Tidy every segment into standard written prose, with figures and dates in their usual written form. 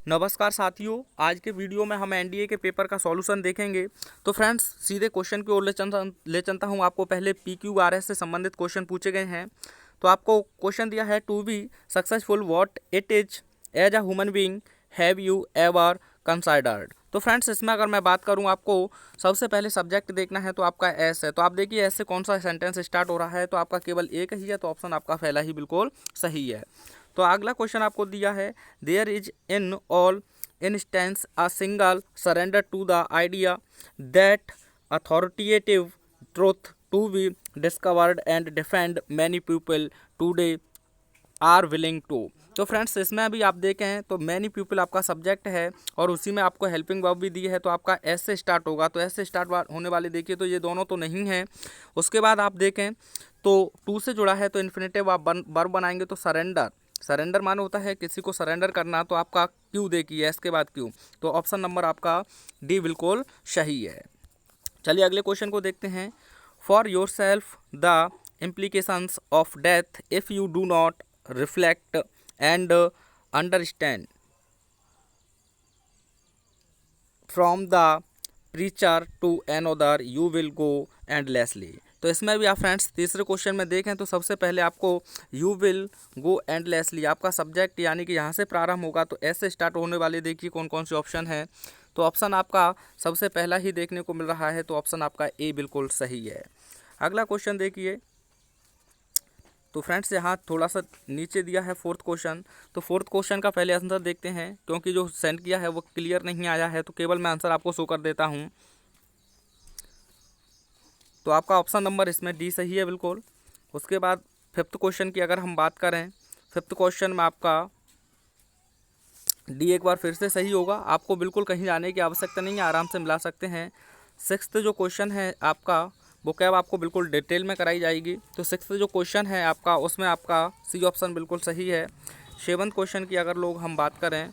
नमस्कार साथियों, आज के वीडियो में हम एनडीए के पेपर का सॉल्यूशन देखेंगे। तो फ्रेंड्स सीधे क्वेश्चन की ओर ले चलता हूँ। आपको पहले पीक्यूआरएस से संबंधित क्वेश्चन पूछे गए हैं। तो आपको क्वेश्चन दिया है, to be successful what it is as a human being have you ever considered. तो फ्रेंड्स इसमें अगर मैं बात करूं, आपको सबसे पहले सब्जेक्ट देखना है। तो आपका एस है, तो आप देखिए एस से कौन सा सेंटेंस स्टार्ट हो रहा है। तो आपका केवल एक ही है, तो ऑप्शन आपका पहला ही बिल्कुल सही है। तो अगला क्वेश्चन आपको दिया है, there is in all instance a single surrender to the idea that authoritative truth to be discovered and defend many people today are willing to. तो फ्रेंड्स इसमें अभी आप देखें तो मैनी पीपल आपका सब्जेक्ट है और उसी में आपको हेल्पिंग वर्ब भी दी है। तो आपका एस से स्टार्ट होगा, तो एस से स्टार्ट होने वाले देखिए तो ये दोनों तो नहीं है। उसके बाद आप देखें तो टू से जुड़ा है, तो इन्फिनेटिव आप वर्ब बनाएंगे तो सरेंडर। सरेंडर माने होता है किसी को सरेंडर करना। तो आपका क्यों देखिए एस के बाद क्यों, तो ऑप्शन नंबर आपका डी बिल्कुल सही है। चलिए अगले क्वेश्चन को देखते हैं। For your self the implications of death if you do not reflect and understand from the preacher to another you will go endlessly। तो इसमें भी आप फ्रेंड्स तीसरे क्वेश्चन में देखें तो सबसे पहले आपको यू विल गो एंडलेसली आपका सब्जेक्ट यानी कि यहाँ से प्रारंभ होगा। तो ऐसे स्टार्ट होने वाले देखिए कौन कौन से ऑप्शन है। तो ऑप्शन आपका सबसे पहला ही देखने को मिल रहा है, तो ऑप्शन आपका ए बिल्कुल सही है। अगला क्वेश्चन देखिए। तो फ्रेंड्स यहाँ थोड़ा सा नीचे दिया है फोर्थ क्वेश्चन। तो फोर्थ क्वेश्चन का पहले आंसर देखते हैं, क्योंकि जो सेंड किया है वो क्लियर नहीं आया है। तो केवल मैं आंसर आपको शो कर देता हूँ। तो आपका ऑप्शन नंबर इसमें डी सही है बिल्कुल। उसके बाद फिफ्थ क्वेश्चन की अगर हम बात करें, फिफ्थ क्वेश्चन में आपका डी एक बार फिर से सही होगा। आपको बिल्कुल कहीं जाने की आवश्यकता नहीं है, आराम से मिला सकते हैं। सिक्स्थ जो क्वेश्चन है आपका वो कैब आपको बिल्कुल डिटेल में कराई जाएगी। तो सिक्स्थ जो क्वेश्चन है आपका उसमें आपका सी ऑप्शन बिल्कुल सही है। सेवन्थ क्वेश्चन की अगर लोग हम बात करें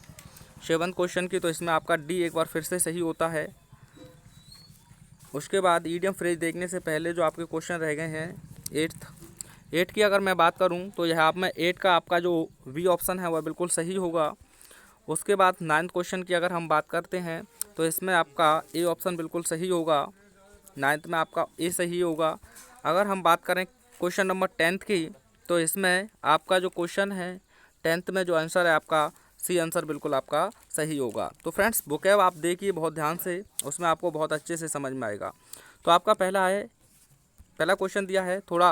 सेवन्थ क्वेश्चन की, तो इसमें आपका डी एक बार फिर से सही होता है। उसके बाद ईडियम फ्रेज देखने से पहले जो आपके क्वेश्चन रह गए हैं एट की अगर मैं बात करूं तो यहाँ आप में एट का आपका जो वी ऑप्शन है वह बिल्कुल सही होगा। उसके बाद नाइन्थ क्वेश्चन की अगर हम बात करते हैं तो इसमें आपका ए ऑप्शन बिल्कुल सही होगा। नाइन्थ में आपका ए सही होगा। अगर हम बात करें क्वेश्चन नंबर टेंथ की, तो इसमें आपका जो क्वेश्चन है टेंथ में जो आंसर है आपका सी आंसर बिल्कुल आपका सही होगा। तो फ्रेंड्स वोकैब आप देखिए बहुत ध्यान से, उसमें आपको बहुत अच्छे से समझ में आएगा। तो आपका पहला क्वेश्चन दिया है थोड़ा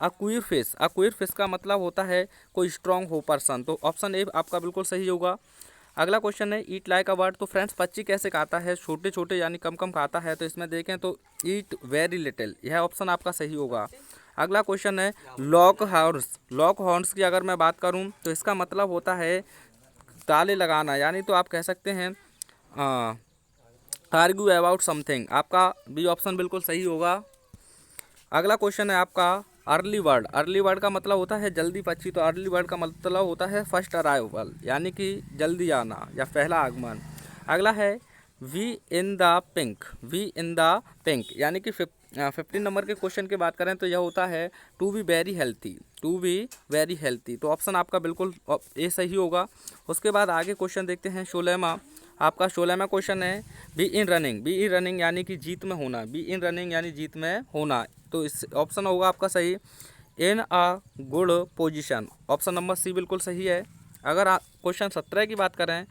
अक्वीर फिश का मतलब होता है कोई स्ट्रॉन्ग हो पर्सन। तो ऑप्शन ए आपका बिल्कुल सही होगा। अगला क्वेश्चन है ईट लाइक अ बर्ड। तो फ्रेंड्स पक्षी कैसे खाता है, छोटे छोटे यानी कम कम खाता है। तो इसमें देखें तो ईट वेरी लिटिल, यह ऑप्शन आपका सही होगा। अगला क्वेश्चन है लॉक हॉर्न्स की अगर मैं बात करूं तो इसका मतलब होता है ताले लगाना, यानी तो आप कह सकते हैं आर्ग्यू अबाउट समथिंग। आपका बी ऑप्शन बिल्कुल सही होगा। अगला क्वेश्चन है आपका अर्ली बर्ड का मतलब होता है जल्दी पक्षी। तो अर्ली बर्ड का मतलब होता है फर्स्ट अराइवल, यानी कि जल्दी आना या पहला आगमन। अगला है वी इन द पिंक यानी कि 15 नंबर के क्वेश्चन की बात करें तो यह होता है टू बी वेरी हेल्थी। तो ऑप्शन आपका बिल्कुल ए सही होगा। उसके बाद आगे क्वेश्चन देखते हैं शोलेमा। आपका 16वां क्वेश्चन है बी इन रनिंग यानी कि जीत में होना। बी इन रनिंग यानी जीत में होना। तो इस ऑप्शन होगा आपका सही in a good position. Option number C बिल्कुल सही है। अगर क्वेश्चन 17 की बात करें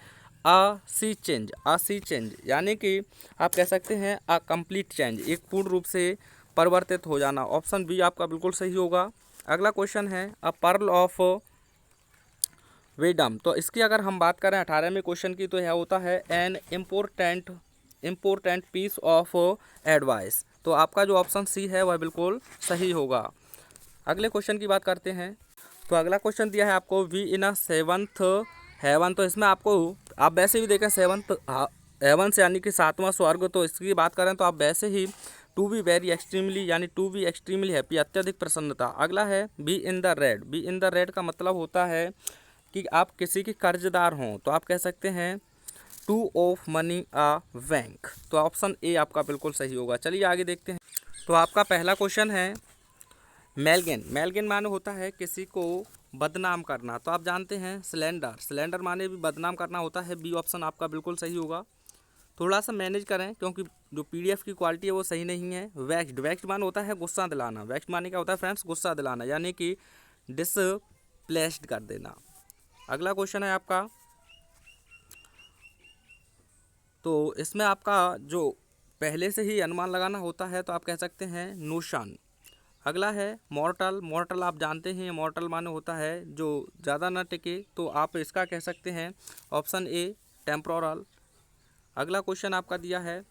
आ सी चेंज यानी कि आप कह सकते हैं अ कंप्लीट चेंज, एक पूर्ण रूप से परिवर्तित हो जाना। ऑप्शन बी आपका बिल्कुल सही होगा। अगला क्वेश्चन है अ पर्ल ऑफ विजडम। तो इसकी अगर हम बात करें 18वें क्वेश्चन की, तो यह होता है an important piece of advice. तो आपका जो ऑप्शन सी है वह बिल्कुल सही होगा। अगले क्वेश्चन की बात करते हैं। तो अगला क्वेश्चन दिया है आपको we in a seventh heaven. तो इसमें आपको आप वैसे भी देखें सेवंथ हेवन से यानी कि 7वां स्वर्ग। तो इसकी बात करें तो आप वैसे ही टू बी वेरी एक्सट्रीमली यानी टू बी एक्सट्रीमली हैप्पी, अत्यधिक प्रसन्नता। अगला है बी इन द रेड का मतलब होता है कि आप किसी के कर्जदार हों। तो आप कह सकते हैं to of money a bank. तो ऑप्शन ए आपका बिल्कुल सही होगा। चलिए आगे देखते हैं। तो आपका पहला क्वेश्चन है मेलगेन माने होता है किसी को बदनाम करना, तो आप जानते हैं स्लेंडर, स्लेंडर माने भी बदनाम करना होता है। बी ऑप्शन आपका बिल्कुल सही होगा। थोड़ा सा मैनेज करें क्योंकि जो पीडीएफ की क्वालिटी है वो सही नहीं है। वेक्स्ड, वेक्स्ड माने होता है गुस्सा दिलाना। वेक्स्ड माने क्या होता है फ्रेंड्स? गुस्सा दिलाना, यानी कि डिसप्लेस्ड कर देना। अगला क्वेश्चन है आपका, तो इसमें आपका जो पहले से ही अनुमान लगाना होता है तो आप कह सकते हैं नोशन। अगला है मॉर्टल, मॉर्टल आप जानते हैं मॉर्टल माने होता है जो ज़्यादा न टिके, तो आप इसका कह सकते हैं ऑप्शन ए टेम्पोरल। अगला क्वेश्चन आपका दिया है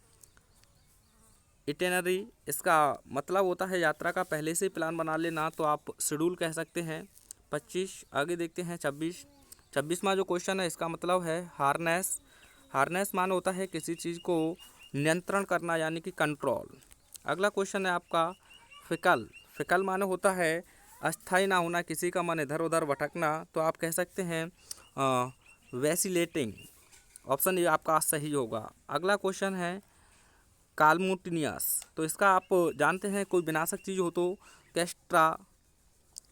इटिनरी, इसका मतलब होता है यात्रा का पहले से प्लान बना लेना, तो आप शेड्यूल कह सकते हैं। 25 आगे देखते हैं 26वां जो क्वेश्चन है इसका मतलब है हार्नेस। हार्नेस मान होता है किसी चीज़ को नियंत्रण करना यानी कि कंट्रोल। अगला क्वेश्चन है आपका फिकल, फिकल माने होता है अस्थाई ना होना, किसी का मन इधर उधर भटकना, तो आप कह सकते हैं वैसिलेटिंग। ऑप्शन ये आपका सही होगा। अगला क्वेश्चन है काल्मुटिनियस, तो इसका आप जानते हैं कोई विनाशक चीज़ हो तो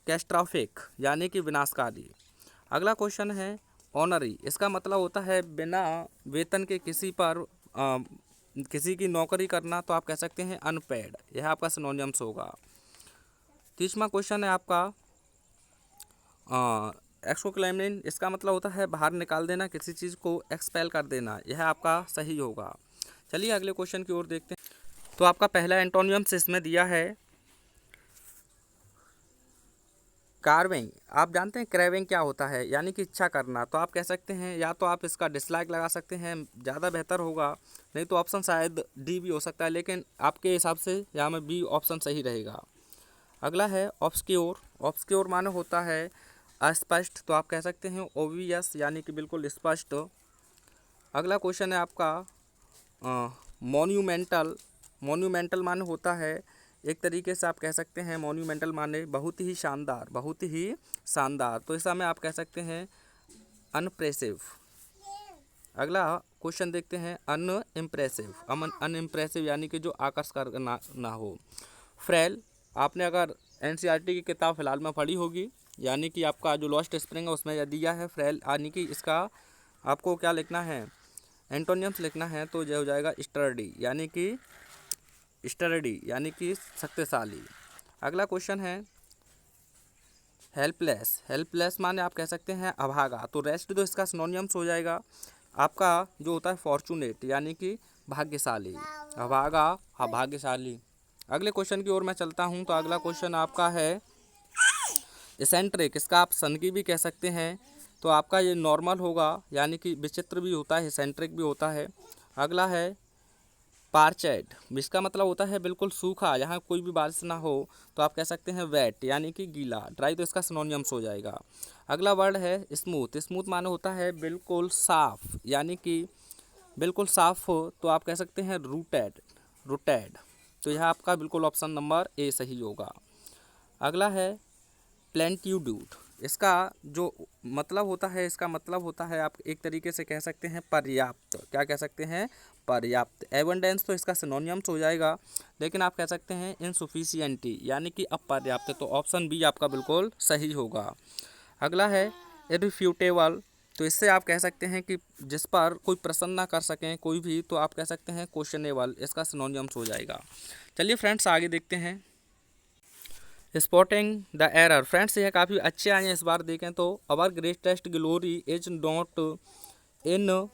कैस्ट्राफिक यानी कि विनाशकारी। अगला क्वेश्चन है ऑनरी, इसका मतलब होता है बिना वेतन के किसी पर किसी की नौकरी करना, तो आप कह सकते हैं अनपेड, यह आपका सिनोनिम्स होगा। 30वां क्वेश्चन है आपका एक्सोक्लेमिन, इसका मतलब होता है बाहर निकाल देना, किसी चीज़ को एक्सपेल कर देना, यह आपका सही होगा। चलिए अगले क्वेश्चन की ओर देखते हैं। तो आपका पहला एंटोनियम्स इसमें दिया है कार्विंग। आप जानते हैं क्रेविंग क्या होता है, यानी कि इच्छा करना, तो आप कह सकते हैं या तो आप इसका डिसलाइक लगा सकते हैं, ज़्यादा बेहतर होगा, नहीं तो ऑप्शन शायद डी भी हो सकता है, लेकिन आपके हिसाब से यहाँ में बी ऑप्शन सही रहेगा। अगला है ऑब्सक्योर, ऑब्सक्योर माने होता है अस्पष्ट, तो आप कह सकते हैं ओवियस यानी कि बिल्कुल स्पष्ट। अगला क्वेश्चन है आपका मोन्यूमेंटल, मोन्यूमेंटल माने होता है एक तरीके से आप कह सकते हैं मोन्यूमेंटल माने बहुत ही शानदार, बहुत ही शानदार, तो इस समय आप कह सकते हैं अनप्रेसिव। अगला क्वेश्चन देखते हैं अनइम्प्रेसिव, अनइम्प्रेसिव यानी कि जो आकर्षक ना हो। फ्रेल, आपने अगर एनसीईआरटी की किताब फिलहाल में पढ़ी होगी, यानी कि आपका जो लॉस्ट स्प्रिंग है उसमें यह दिया है फ्रेल, यानी कि इसका आपको क्या लिखना है, एंटोनियम्स लिखना है, तो यह हो जाएगा स्टर्डी, यानी कि स्टर्डी यानी कि शक्तिशाली। अगला क्वेश्चन है हेल्पलेस, हेल्पलेस माने आप कह सकते हैं अभागा, तो रेस्ट तो इसका सिनोनिम्स हो जाएगा आपका जो होता है फॉर्चुनेट यानी कि भाग्यशाली, अभागा अभाग्यशाली। अगले क्वेश्चन की ओर मैं चलता हूं, तो अगला क्वेश्चन आपका है इसेंट्रिक, इसका आप सनकी भी कह सकते हैं, तो आपका ये नॉर्मल होगा यानी कि विचित्र भी होता है, इसेंट्रिक भी होता है। अगला है पार्चेड, इसका मतलब होता है बिल्कुल सूखा, यहाँ कोई भी बारिश ना हो, तो आप कह सकते हैं वेट यानी कि गीला, ड्राई तो इसका सिनोनिम्स हो जाएगा। अगला वर्ड है स्मूथ, स्मूथ माने होता है बिल्कुल साफ, यानी कि बिल्कुल साफ हो, तो आप कह सकते हैं रूटेड, रूटेड, तो यह आपका बिल्कुल ऑप्शन नंबर ए सही होगा। अगला है प्लेंट्यूड्यूट, इसका जो मतलब होता है, इसका मतलब होता है आप एक तरीके से कह सकते हैं पर्याप्त, क्या कह सकते हैं पर्याप्त। एबंडेंस तो इसका सिनोनिम्स हो जाएगा, लेकिन आप कह सकते हैं इनसुफिशियंटी यानी कि अपर्याप्त, तो ऑप्शन बी आपका बिल्कुल सही होगा। अगला है इररिफ्यूटेबल, तो इससे आप कह सकते हैं कि जिस पर कोई प्रश्न ना कर सकें कोई भी, तो आप कह सकते हैं क्वेश्चनेबल, इसका सिनोनिम्स हो जाएगा। चलिए फ्रेंड्स आगे देखते हैं स्पॉटिंग द एरर। फ्रेंड्स यह काफ़ी अच्छे आए हैं इस बार देखें तो। Our greatest glory is not in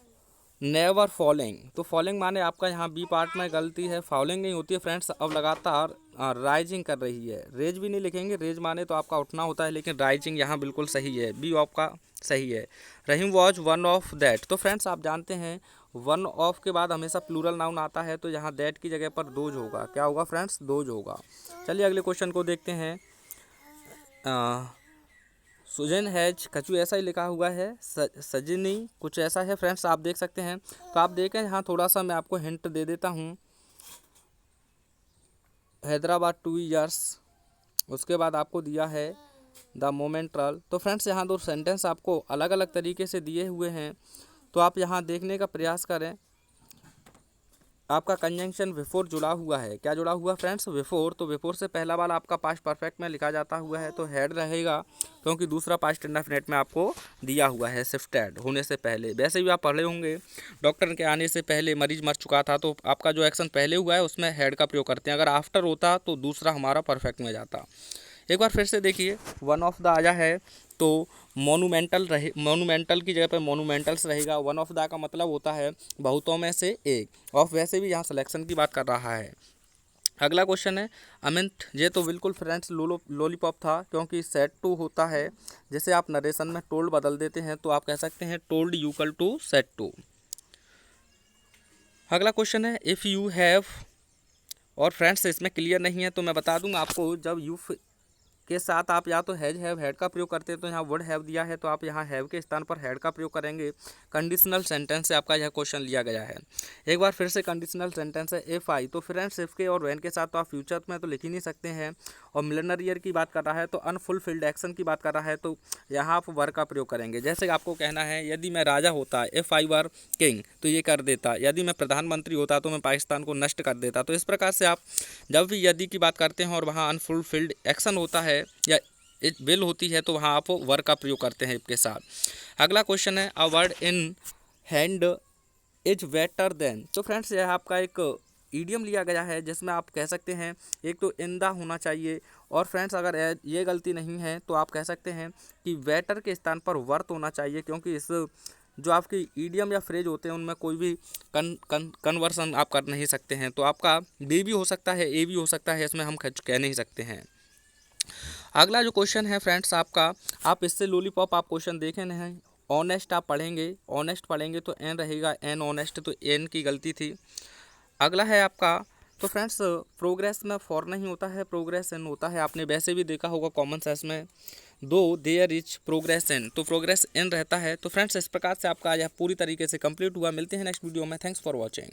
never falling, तो फॉलिंग माने आपका यहाँ बी पार्ट में गलती है, फॉलिंग नहीं होती है फ्रेंड्स, अब लगातार राइजिंग कर रही है। रेज भी नहीं लिखेंगे, रेज माने तो आपका उठना होता है, लेकिन राइजिंग यहाँ बिल्कुल सही है, बी आपका सही है। रहीम वॉज वन ऑफ दैट, तो फ्रेंड्स आप जानते हैं वन ऑफ के बाद हमेशा प्लूरल नाउन आता है, तो यहाँ दैट की जगह पर दोज होगा, क्या होगा फ्रेंड्स, दोज होगा। चलिए अगले क्वेश्चन को देखते हैं। सुजन हैज, कछु ऐसा ही लिखा हुआ है, सजनी कुछ ऐसा है फ्रेंड्स, आप देख सकते हैं। तो आप देखें यहाँ थोड़ा सा मैं आपको हिंट दे देता हूँ। हैदराबाद 2 ईयर्स, उसके बाद आपको दिया है द मोमेंट्रल, तो फ्रेंड्स यहाँ दो सेंटेंस आपको अलग अलग तरीके से दिए हुए हैं, तो आप यहाँ देखने का प्रयास करें। आपका कंजंक्शन बिफोर जुड़ा हुआ है, क्या जुड़ा हुआ फ्रेंड्स, बिफोर, तो बिफोर से पहला वाला आपका पास्ट परफेक्ट में लिखा जाता हुआ है तो हैड रहेगा, क्योंकि दूसरा पास्ट इंडेफिनिट में आपको दिया हुआ है शिफ्टेड होने से पहले। वैसे भी आप पढ़े होंगे डॉक्टर के आने से पहले मरीज मर चुका था तो आपका जो एक्शन पहले हुआ है उसमें हैड का प्रयोग करते हैं, अगर आफ्टर होता तो दूसरा हमारा परफेक्ट में जाता। एक बार फिर से देखिए, वन ऑफ द आया है तो मोनूमेंटल रहे, मोनूमेंटल की जगह पे मोनूमेंटल्स रहेगा। वन ऑफ द का मतलब होता है बहुतों में से एक, ऑफ वैसे भी यहाँ सिलेक्शन की बात कर रहा है। अगला क्वेश्चन है अमित, ये तो बिल्कुल फ्रेंड्स लॉलीपॉप था, क्योंकि सेट टू होता है, जैसे आप नरेशन में टोल्ड बदल देते हैं तो आप कह सकते हैं टोल्ड यूकल टू सेट टू। अगला क्वेश्चन है इफ़ यू हैव, और फ्रेंड्स इसमें क्लियर नहीं है तो मैं बता दूंगा आपको, जब यू के साथ आप या तो हैज हैव हैड का प्रयोग करते हैं तो यहाँ वुड हैव दिया है तो आप यहाँ हैव के स्थान पर हैड का प्रयोग करेंगे। कंडीशनल सेंटेंस से आपका यह क्वेश्चन लिया गया है। एक बार फिर से कंडीशनल सेंटेंस है इफ़ आई, तो फ्रेंड्स इफ़ के और व्हेन के साथ तो आप फ्यूचर में तो लिख ही नहीं सकते हैं, और मिलनर ईयर की बात कर रहा है तो अनफुलफिल्ड एक्शन की बात कर रहा है तो यहाँ आप वर का प्रयोग करेंगे। जैसे आपको कहना है यदि मैं राजा होता, इफ़ आई वर किंग, तो ये कर देता, यदि मैं प्रधानमंत्री होता तो मैं पाकिस्तान को नष्ट कर देता। तो इस प्रकार से आप जब भी यदि की बात करते हैं और वहाँ अनफुलफिल्ड एक्शन होता है या इट विल होती है तो वहाँ आप वर का प्रयोग करते हैं इसके साथ। अगला क्वेश्चन है a word in hand is better than, तो फ्रेंड्स यह आपका एक ईडियम लिया गया है जिसमें आप कह सकते हैं एक तो इन द होना चाहिए, और फ्रेंड्स अगर ये गलती नहीं है तो आप कह सकते हैं कि बेटर के स्थान पर वर्थ होना चाहिए, क्योंकि इस जो आपकी ईडियम या फ्रेज होते हैं उनमें कोई भी कन्वर्सन आप कर नहीं सकते हैं, तो आपका बी भी हो सकता है ए भी हो सकता है, इसमें हम कह नहीं सकते हैं। अगला जो क्वेश्चन है फ्रेंड्स आपका, आप इससे लॉलीपॉप आप क्वेश्चन देखे नहीं, ऑनेस्ट आप पढ़ेंगे, ऑनेस्ट पढ़ेंगे तो एन रहेगा, एन ऑनेस्ट, तो एन की गलती थी। अगला है आपका, तो फ्रेंड्स प्रोग्रेस में फॉर नहीं होता है, प्रोग्रेस इन होता है, आपने वैसे भी देखा होगा कॉमन सेंस में, दो देयर इज प्रोग्रेस इन, तो प्रोग्रेस इन रहता है। तो फ्रेंड्स इस प्रकार से आपका यह पूरी तरीके से कंप्लीट हुआ। मिलते हैं नेक्स्ट वीडियो में। Thanks for watching.